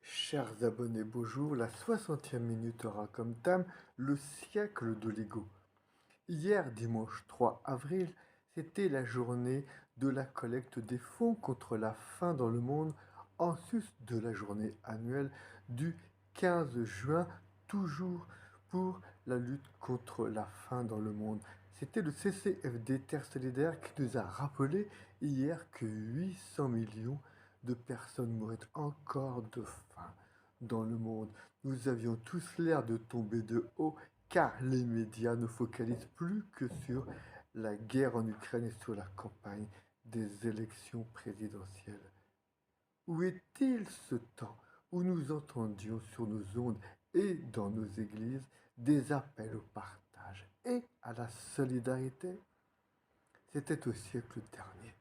Chers abonnés, bonjour. La 60e minute aura comme thème le siècle de Lego. Hier, dimanche 3 avril, c'était la journée de la collecte des fonds contre la faim dans le monde, en sus de la journée annuelle du 15 juin, toujours pour la lutte contre la faim dans le monde. C'était le CCFD Terre Solidaire qui nous a rappelé hier que 800 millions de personnes mouraient encore de faim dans le monde. Nous avions tous l'air de tomber de haut car les médias ne focalisent plus que sur la guerre en Ukraine et sur la campagne des élections présidentielles. Où est-il ce temps où nous entendions sur nos ondes et dans nos églises des appels au partage et à la solidarité? C'était au siècle dernier.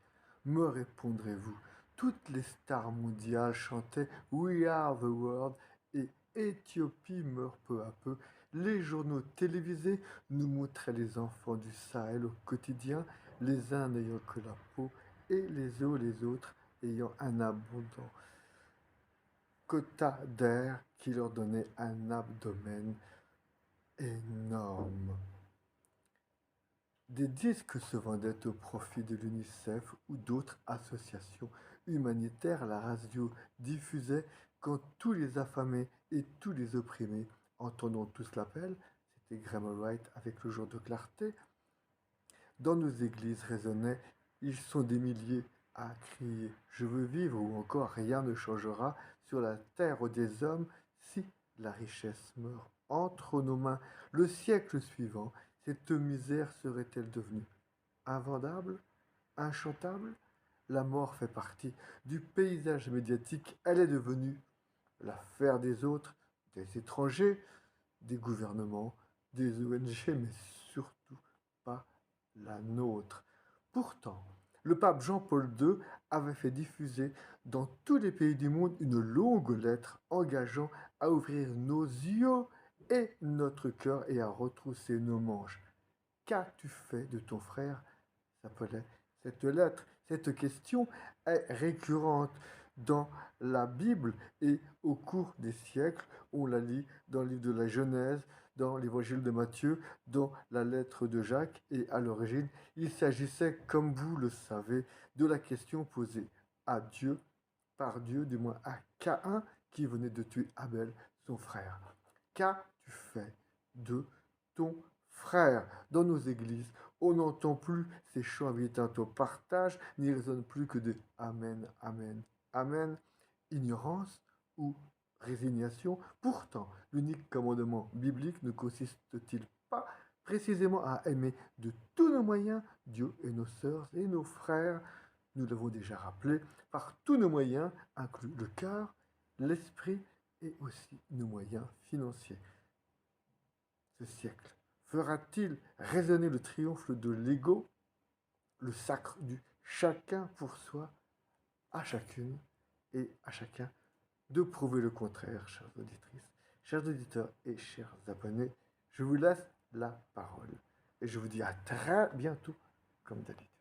Me répondrez-vous? Toutes les stars mondiales chantaient We are the world et Éthiopie meurt peu à peu. Les journaux télévisés nous montraient les enfants du Sahel au quotidien, les uns n'ayant que la peau et les autres ayant un abondant quota d'air qui leur donnait un abdomen énorme. Des disques se vendaient au profit de l'UNICEF ou d'autres associations humanitaires. La radio diffusait quand tous les affamés et tous les opprimés entendons tous l'appel. C'était Graham Wright avec le jour de clarté. Dans nos églises résonnait ils sont des milliers à crier je veux vivre ou encore rien ne changera sur la terre des hommes si la richesse meurt entre nos mains. Le siècle suivant, cette misère serait-elle devenue invendable, inchantable? La mort fait partie du paysage médiatique, elle est devenue l'affaire des autres, des étrangers, des gouvernements, des ONG, mais surtout pas la nôtre. Pourtant, le pape Jean-Paul II avait fait diffuser dans tous les pays du monde une longue lettre engageant à ouvrir nos yeux et notre cœur et à retrousser nos manches. Qu'as-tu fait de ton frère? S'appelait cette lettre. Cette question est récurrente dans la Bible et au cours des siècles, on la lit dans le livre de la Genèse, dans l'évangile de Matthieu, dans la lettre de Jacques, et à l'origine, il s'agissait, comme vous le savez, de la question posée à Dieu, par Dieu, du moins à Caïn, qui venait de tuer Abel, son frère. Qu'as-tu fait de ton frère? Dans nos églises, on n'entend plus ces chants invitant au partage, n'y résonne plus que de Amen, Amen, Amen. Ignorance ou résignation? Pourtant, l'unique commandement biblique ne consiste-t-il pas précisément à aimer de tous nos moyens Dieu et nos sœurs et nos frères? Nous l'avons déjà rappelé, par tous nos moyens, inclus le cœur, l'esprit et aussi nos moyens financiers. Ce siècle fera-t-il résonner le triomphe de l'ego, le sacre du chacun pour soi, à chacune et à chacun de prouver le contraire, chères auditrices, chers auditeurs et chers abonnés? Je vous laisse la parole et je vous dis à très bientôt, comme d'habitude.